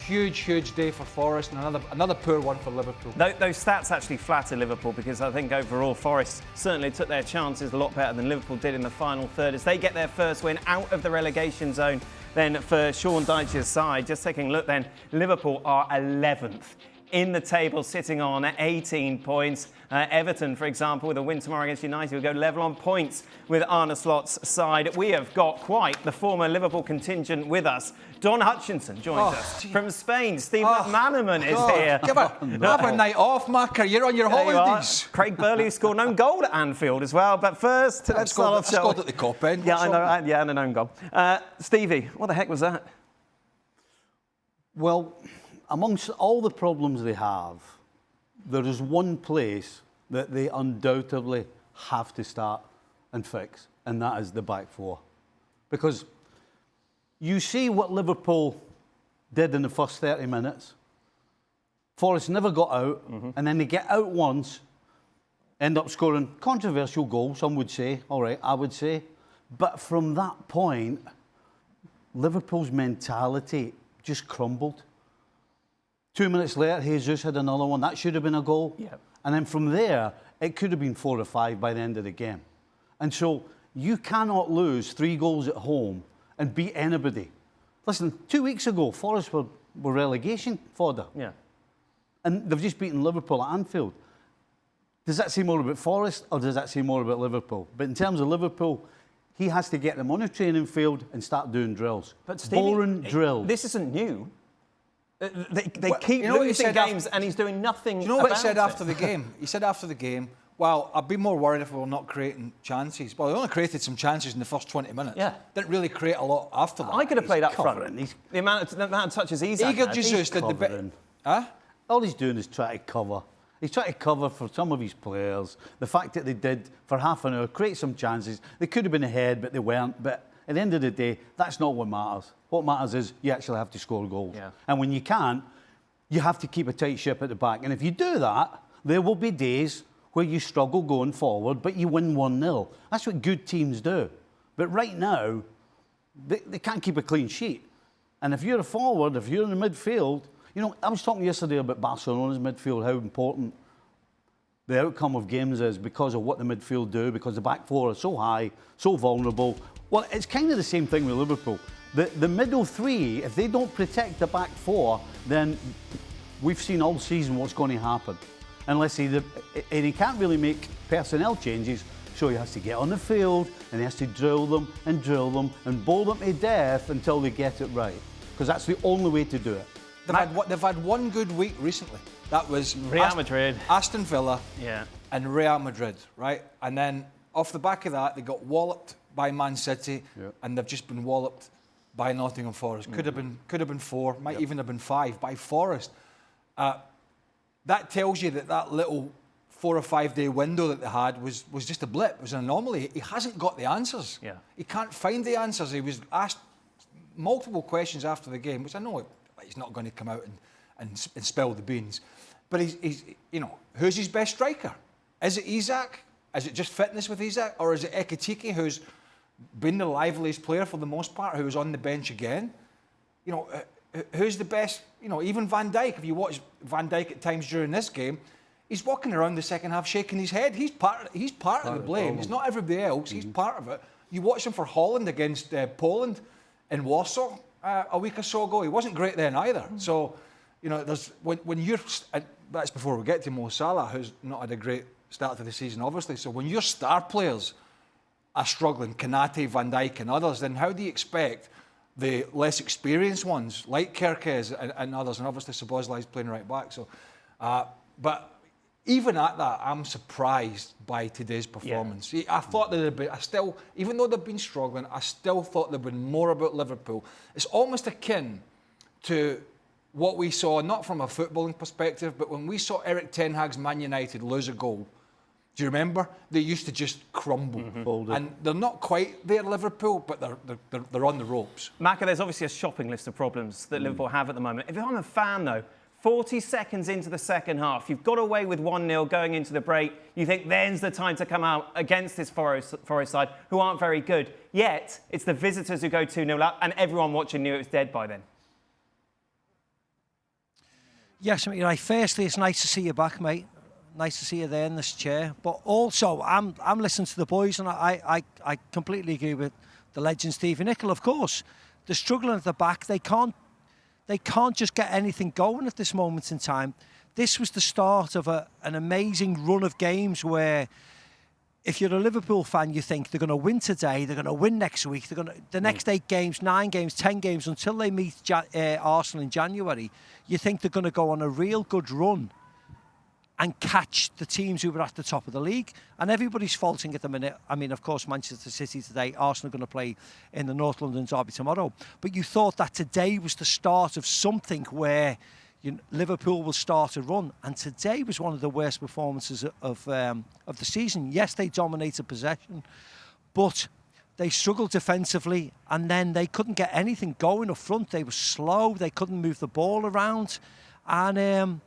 huge day for Forest and another poor one for Liverpool. Those stats actually flatter Liverpool because I think overall Forest certainly took their chances a lot better than Liverpool did in the final third as they get their first win out of the relegation zone. Then for Sean Dyche's side, just taking a look then, Liverpool are 11th in the table, sitting on 18 points. Everton, for example, with a win tomorrow against United, will go level on points with Arne Slot's side. We have got quite the former Liverpool contingent with us. Don Hutchison joins us from Spain. Steve McManaman is here. Have a night off, Macca. You're on your holidays. Craig Burley, who scored an own goal at Anfield as well. But first, let's start off. Scored at the Cop End. Yeah, I know. Yeah, and an own goal. Stevie, what the heck was that? Well, amongst all the problems they have, there is one place that they undoubtedly have to start and fix, and that is the back four. Because you see what Liverpool did in the first 30 minutes. Forest never got out, and then they get out once, end up scoring controversial goals, some would say. All right, I would say. But from that point, Liverpool's mentality just crumbled. 2 minutes later, Jesus had another one. That should have been a goal. Yep. And then from there, it could have been 4 or 5 by the end of the game. And so you cannot lose 3 goals at home and beat anybody. Listen, 2 weeks ago, Forest were relegation fodder. Yeah. And they've just beaten Liverpool at Anfield. Does that say more about Forest or does that say more about Liverpool? But in terms of Liverpool, he has to get them on a training field and start doing drills. But Stevie, boring drills. This isn't new. They keep losing games and he's doing nothing. Do you know what he said after the game? He said after the game, well, I'd be more worried if we were not creating chances. Well, they only created some chances in the first 20 minutes. Yeah. Didn't really create a lot after that. I could have played up front. Covering. The amount of touches Isak Igor had. Jesus did the bit. Huh? All he's doing is trying to cover. He's trying to cover for some of his players. The fact that they did, for half an hour, create some chances. They could have been ahead, but they weren't. But at the end of the day, that's not what matters. What matters is you actually have to score goals. Yeah. And when you can't, you have to keep a tight ship at the back. And if you do that, there will be days where you struggle going forward, but you win 1-0. That's what good teams do. But right now, they can't keep a clean sheet. And if you're a forward, if you're in the midfield, you know, I was talking yesterday about Barcelona's midfield, how important the outcome of games is because of what the midfield do, because the back four are so high, so vulnerable. Well, it's kind of the same thing with Liverpool. The middle three, if they don't protect the back four, then we've seen all season what's going to happen. Unless he can't really make personnel changes, so he has to get on the field and he has to drill them and bowl them to death until they get it right. Because that's the only way to do it. They've had one good week recently. That was Real Madrid, Aston Villa, yeah, and Real Madrid, right? And then off the back of that, they got walloped by Man City, and they've just been walloped by Nottingham Forest. Could have been 4, might even have been 5 by Forest. That tells you that little 4 or 5 day window that they had was just a blip. It was an anomaly. He hasn't got the answers. Yeah. He can't find the answers. He was asked multiple questions after the game, which I know he's not going to come out and spill the beans. But he's you know, who's his best striker? Is it Isak? Is it just fitness with Isak? Or is it Ekitike, who's been the liveliest player for the most part, who was on the bench again? You know, who's the best? You know, even Van Dijk. If you watch Van Dijk at times during this game, he's walking around the second half shaking his head. He's part of the blame. It's not everybody else. He's part of it. You watch him for Holland against Poland in Warsaw a week or so ago. He wasn't great then either. So, you know, there's when you're, that's before we get to Mo Salah, who's not had a great start to the season, obviously. So when your star players are struggling, Konate, Van Dijk and others, then how do you expect the less experienced ones, like Kerkez and others, and obviously Szoboszlai's playing right back. So, but even at that, I'm surprised by today's performance. Yeah. I thought there'd been, even though they've been struggling, I still thought there'd been more about Liverpool. It's almost akin to what we saw, not from a footballing perspective, but when we saw Eric Ten Hag's Man United lose a goal. Do you remember? They used to just crumble. Mm-hmm. And they're not quite there, Liverpool, but they're on the ropes. Macca, there's obviously a shopping list of problems that Liverpool have at the moment. If I'm a fan, though, 40 seconds into the second half, you've got away with 1-0 going into the break. You think then's the time to come out against this Forest side, who aren't very good. Yet, it's the visitors who go 2-0 up, and everyone watching knew it was dead by then. Yes, mate, right. Firstly, it's nice to see you back, mate. Nice to see you there in this chair. But also, I'm listening to the boys, and I completely agree with the legend Stevie Nicol. Of course, they're struggling at the back. They can't just get anything going at this moment in time. This was the start of an amazing run of games where, if you're a Liverpool fan, you think they're going to win today, they're going to win next week, the next 8 games, 9 games, 10 games until they meet Arsenal in January. You think they're going to go on a real good run and catch the teams who were at the top of the league. And everybody's faulting at the minute. I mean, of course, Manchester City today, Arsenal are going to play in the North London derby tomorrow. But you thought that today was the start of something where Liverpool will start a run. And today was one of the worst performances of the season. Yes, they dominated possession, but they struggled defensively, and then they couldn't get anything going up front. They were slow. They couldn't move the ball around. And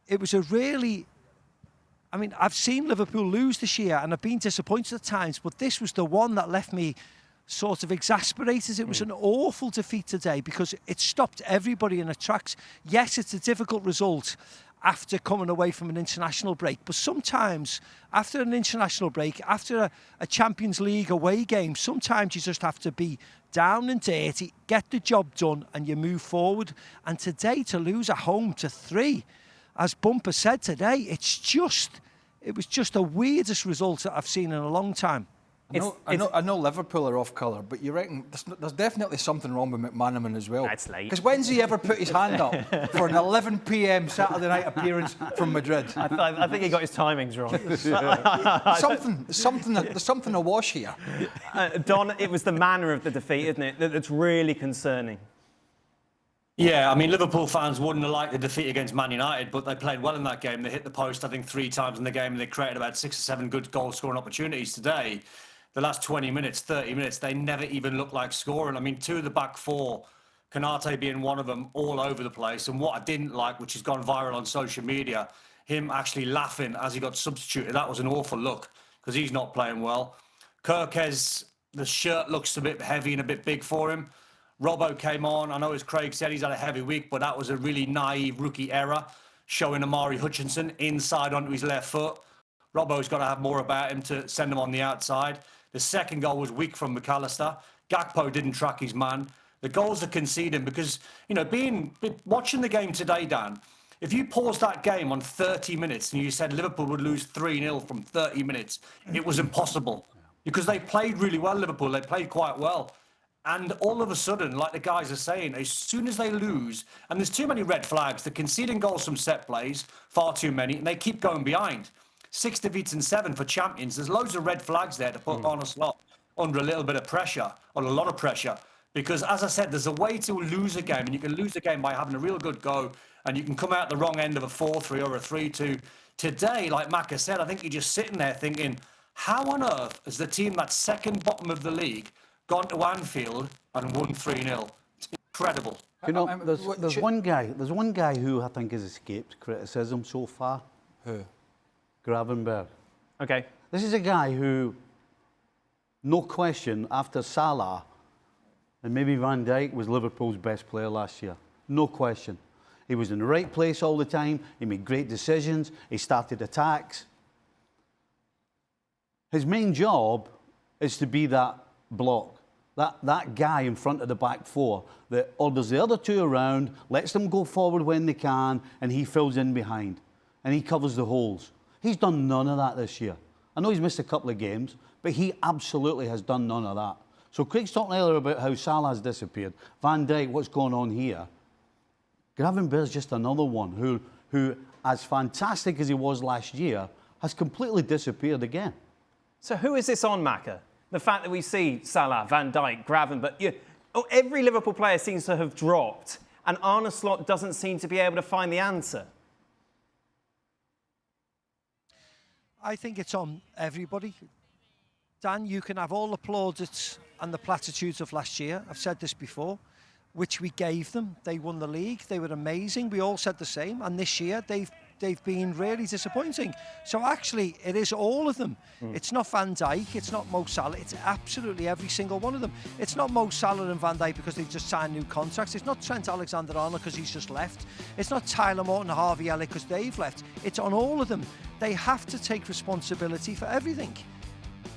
it was a really... I mean, I've seen Liverpool lose this year, and I've been disappointed at times, but this was the one that left me sort of exasperated. It was an awful defeat today because it stopped everybody in its tracks. Yes, it's a difficult result after coming away from an international break, but sometimes after an international break, after a Champions League away game, sometimes you just have to be down and dirty, get the job done, and you move forward. And today, to lose at home to 3, as Bumper said today, it was just the weirdest result that I've seen in a long time. I know Liverpool are off colour, but you reckon there's definitely something wrong with McManaman as well. That's late. Because when's he ever put his hand up for an 11 p.m. Saturday night appearance from Madrid? I think he got his timings wrong. There's something awash here. Don, it was the manner of the defeat, isn't it, that's really concerning. Yeah, I mean, Liverpool fans wouldn't have liked the defeat against Man United, but they played well in that game. They hit the post, I think, 3 times in the game, and they created about 6 or 7 good goal-scoring opportunities today. The last 20 minutes, 30 minutes, they never even looked like scoring. I mean, 2 of the back 4, Konate being one of them, all over the place. And what I didn't like, which has gone viral on social media, him actually laughing as he got substituted. That was an awful look, because he's not playing well. Kirkes, the shirt looks a bit heavy and a bit big for him. Robbo came on. I know, as Craig said, he's had a heavy week, but that was a really naive rookie error, showing Amari Hutchison inside onto his left foot. Robbo's got to have more about him to send him on the outside. The second goal was weak from McAllister. Gakpo didn't track his man. The goals are conceding because, watching the game today, Dan, if you paused that game on 30 minutes and you said Liverpool would lose 3-0 from 30 minutes, it was impossible because they played really well, Liverpool. They played quite well. And all of a sudden, like the guys are saying, as soon as they lose, and there's too many red flags, they're conceding goals from set plays, far too many, and they keep going behind. 6 defeats and 7 for champions. There's loads of red flags there to put Arne Slot under a little bit of pressure, or a lot of pressure. Because, as I said, there's a way to lose a game, and you can lose a game by having a real good go, and you can come out the wrong end of a 4-3 or a 3-2. Today, like Macca said, I think you're just sitting there thinking, how on earth has the team that's second bottom of the league gone to Anfield and won 3-0? It's incredible. There's one guy who I think has escaped criticism so far. Who? Gravenberg. Okay. This is a guy who, no question, after Salah and maybe Van Dijk, was Liverpool's best player last year. No question. He was in the right place all the time. He made great decisions. He started attacks. His main job is to be that block, that guy in front of the back 4 that orders the other 2 around, lets them go forward when they can, and he fills in behind. And he covers the holes. He's done none of that this year. I know he's missed a couple of games, but he absolutely has done none of that. So Craig's talking earlier about how Salah's disappeared. Van Dijk, what's going on here? Gravenberg's just another one who, as fantastic as he was last year, has completely disappeared again. So who is this on, Macca? The fact that we see Salah, Van Dijk, Gravenberg, every Liverpool player seems to have dropped, and Arne Slot doesn't seem to be able to find the answer. I think it's on everybody. Dan, you can have all the plaudits and the platitudes of last year. I've said this before, which we gave them. They won the league. They were amazing. We all said the same. And this year, they've they've been really disappointing. So actually, it is all of them. It's not Van Dijk, it's not Mo Salah, it's absolutely every single one of them. It's not Mo Salah and Van Dijk because they've just signed new contracts. It's not Trent Alexander-Arnold because he's just left. It's not Tyler Morton and Harvey Elliott because they've left. It's on all of them. They have to take responsibility for everything.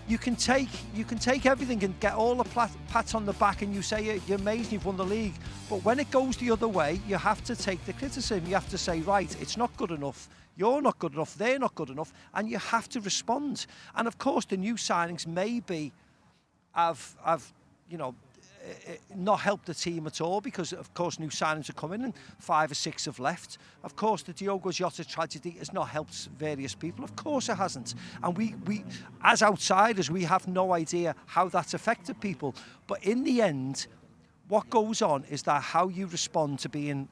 You can take everything and get all the pats on the back and you say you're amazing, you've won the league. But when it goes the other way, you have to take the criticism. You have to say, right, it's not good enough. You're not good enough. They're not good enough. And you have to respond. And of course, the new signings maybe have not helped the team at all because, of course, new signings are coming and 5 or 6 have left. Of course, the Diogo Jota tragedy has not helped various people. Of course it hasn't. And we as outsiders, we have no idea how that's affected people. But in the end, what goes on is that how you respond to being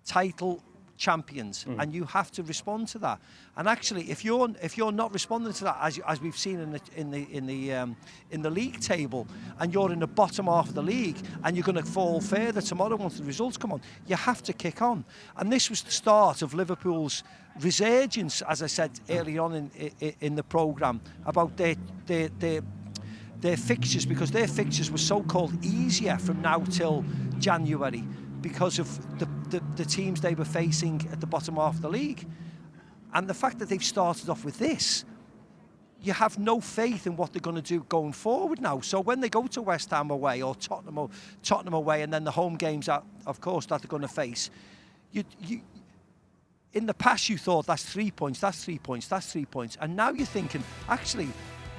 title champions, and you have to respond to that. And actually, if you're not responding to that, as we've seen in the league table, and you're in the bottom half of the league, and you're going to fall further tomorrow once the results come on, you have to kick on. And this was the start of Liverpool's resurgence, as I said earlier on in the programme, about their fixtures, because their fixtures were so-called easier from now till January, because of the teams they were facing at the bottom half of the league. And the fact that they've started off with this, you have no faith in what they're going to do going forward now. So when they go to West Ham away or Tottenham away, and then the home games, of course, that they're going to face, you in the past you thought that's 3 points, that's 3 points, that's 3 points. And now you're thinking, actually,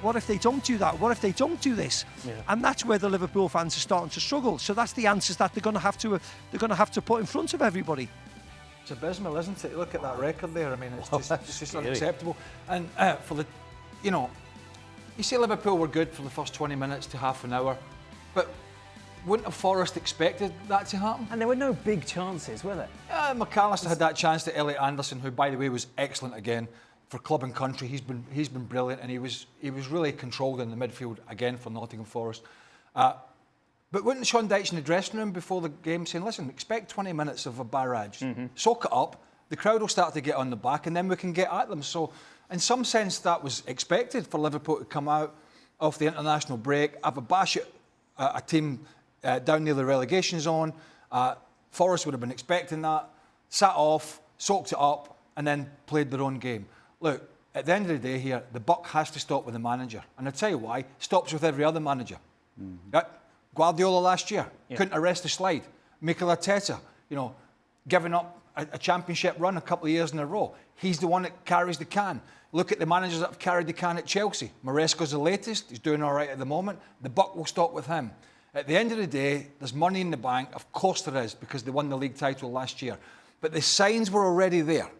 what if they don't do that? What if they don't do this? Yeah. And that's where the Liverpool fans are starting to struggle. So that's the answers that they're going to have to put in front of everybody. It's abysmal, isn't it? Look at that record there. I mean, it's just unacceptable. And for the, you say Liverpool were good for the first 20 minutes to half an hour, but wouldn't have Forest expected that to happen? And there were no big chances, were there? McAllister had that chance to Elliot Anderson, who, by the way, was excellent again. For club and country, he's been brilliant, and he was really controlled in the midfield again for Nottingham Forest. But wouldn't Sean Dyche in the dressing room before the game saying, "Listen, expect 20 minutes of a barrage, soak it up. The crowd will start to get on the back, and then we can get at them." So, in some sense, that was expected for Liverpool to come out off the international break, have a bash at a team down near the relegation zone. Forest would have been expecting that, sat off, soaked it up, and then played their own game. Look, at the end of the day here, the buck has to stop with the manager. And I'll tell you why. Stops with every other manager. Guardiola last year couldn't arrest the slide. Mikel Arteta, giving up a championship run a couple of years in a row. He's the one that carries the can. Look at the managers that have carried the can at Chelsea. Maresca's the latest. He's doing all right at the moment. The buck will stop with him. At the end of the day, there's money in the bank. Of course there is, because they won the league title last year. But the signs were already there.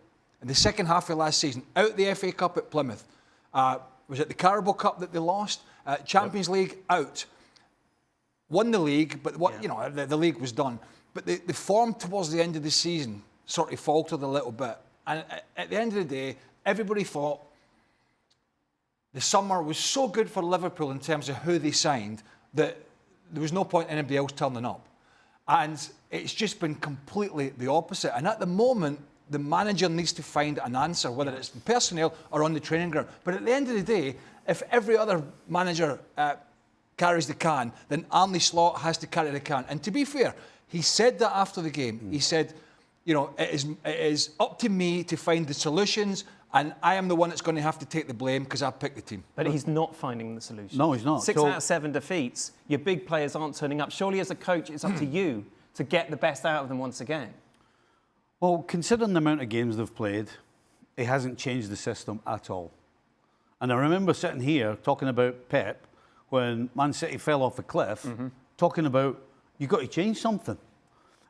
In the second half of last season, out the FA Cup at Plymouth, was it the Carabao Cup that they lost? Champions League, out. Won the league, but the league was done. But the form towards the end of the season sort of faltered a little bit. And at the end of the day, everybody thought the summer was so good for Liverpool in terms of who they signed that there was no point in anybody else turning up. And it's just been completely the opposite. And at the moment, the manager needs to find an answer, whether it's the personnel or on the training ground. But at the end of the day, if every other manager carries the can, then Arne Slot has to carry the can. And to be fair, he said that after the game. He said, it is up to me to find the solutions, and I am the one that's going to have to take the blame because I picked the team. But he's not finding the solutions. No, he's not. 6 out of 7 defeats. Your big players aren't turning up. Surely, as a coach, it's up to you to get the best out of them once again. Well, considering the amount of games they've played, it hasn't changed the system at all. And I remember sitting here talking about Pep when Man City fell off a cliff, talking about, you've got to change something.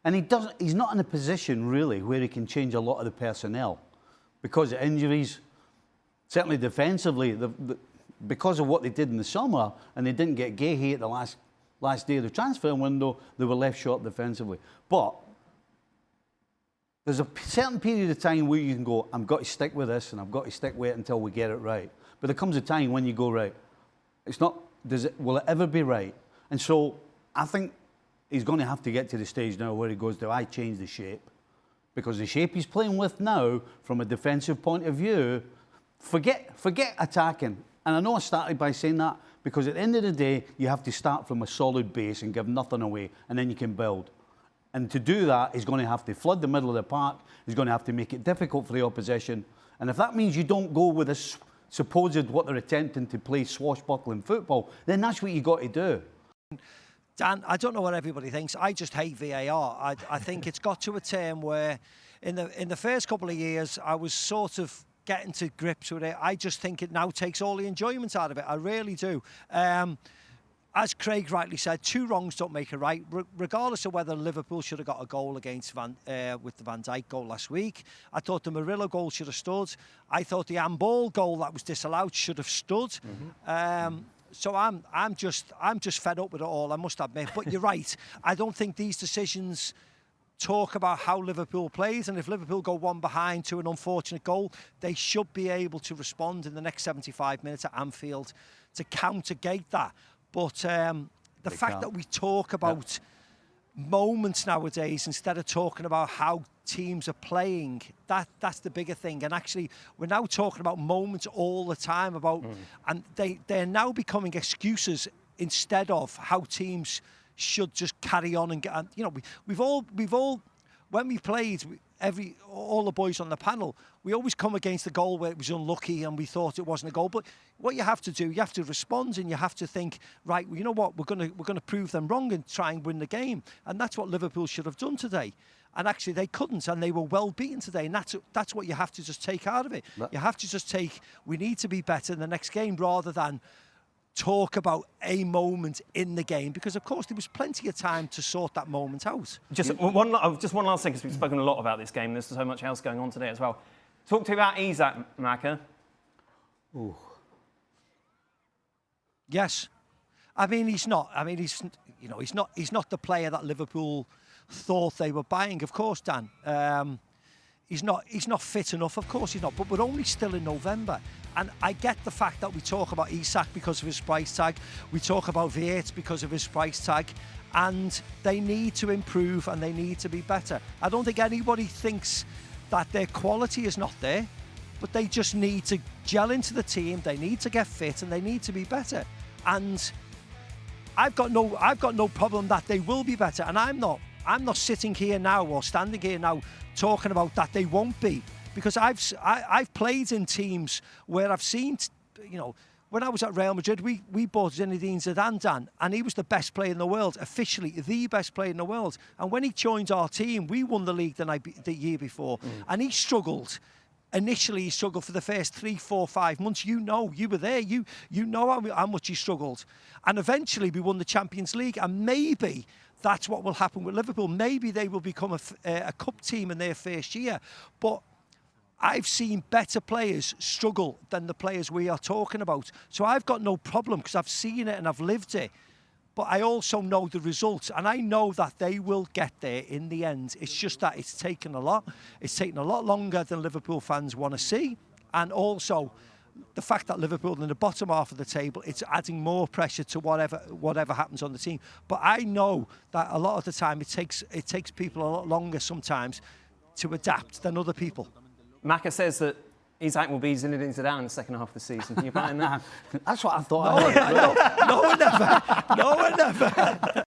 And he's not in a position, really, where he can change a lot of the personnel because of injuries. Certainly defensively, because of what they did in the summer, and they didn't get Guéhi at the last day of the transfer window, they were left short defensively. But there's a certain period of time where you can go, I've got to stick with this, and I've got to stick with it until we get it right. But there comes a time when you go, right, will it ever be right? And so I think he's going to have to get to the stage now where he goes, do I change the shape? because the shape he's playing with now, from a defensive point of view, forget attacking. And I know I started by saying that because at the end of the day, you have to start from a solid base and give nothing away, and then you can build. And to do that, he's going to have to flood the middle of the park. He's going to have to make it difficult for the opposition. And if that means you don't go with a supposed what they're attempting to play swashbuckling football, then that's what you got to do. Dan, I don't know what everybody thinks. I just hate VAR. I think it's got to a term where in the first couple of years, I was sort of getting to grips with it. I just think it now takes all the enjoyment out of it. I really do. As Craig rightly said, 2 wrongs don't make a right. Regardless of whether Liverpool should have got a goal against with the Van Dijk goal last week, I thought the Murillo goal should have stood. I thought the handball goal that was disallowed should have stood. So I'm just fed up with it all, I must admit. But you're right. I don't think these decisions talk about how Liverpool plays, and if Liverpool go 1 behind to an unfortunate goal, they should be able to respond in the next 75 minutes at Anfield to countergate that. But the fact that we talk about moments nowadays instead of talking about how teams are playing, that's the bigger thing. And actually, we're now talking about moments all the time about, and they're now becoming excuses instead of how teams should just carry on and get. And, you know, we've all when we played. All the boys on the panel, we always come against the goal where it was unlucky and we thought it wasn't a goal. But what you have to do, you have to respond and you have to think, right, well, you know what, we're going to prove them wrong and try and win the game. And that's what Liverpool should have done today. And actually they couldn't, and they were well beaten today. And that's what you have to just take out of it. You have to just take, we need to be better in the next game rather than talk about a moment in the game, because of course there was plenty of time to sort that moment out. Just one last thing, because we've spoken a lot about this game. There's so much else going on today as well. Talk to me about Isak, Macca. Ooh. Yes, I mean he's not the player that Liverpool thought they were buying. Of course, Dan. He's not fit enough, of course he's not, but we're only still in November. And I get the fact that we talk about Isak because of his price tag, we talk about Viet because of his price tag, and they need to improve and they need to be better. I don't think anybody thinks that their quality is not there, but they just need to gel into the team, they need to get fit and they need to be better. And I've got no problem that they will be better, and I'm not sitting here now or standing here now talking about that they won't be, because I've played in teams where I've seen, when I was at Real Madrid, we bought Zinedine Zidane, Dan, and he was the best player in the world, officially the best player in the world. And when he joined our team, we won the league the year before, and he struggled. Initially, he struggled for the first 3, 4, 5 months. You were there. You know how much he struggled. And eventually, we won the Champions League. And maybe that's what will happen with Liverpool. Maybe they will become a cup team in their first year. But I've seen better players struggle than the players we are talking about. So I've got no problem because I've seen it and I've lived it. But I also know the results, and I know that they will get there in the end. It's just that it's taken a lot. It's taken a lot longer than Liverpool fans want to see. And also, the fact that Liverpool are in the bottom half of the table, it's adding more pressure to whatever happens on the team. But I know that a lot of the time it takes people a lot longer sometimes to adapt than other people. Macca says that Isak will be Zinedine Zidane in the second half of the season. Can you buy in that? That's what I thought. No one ever.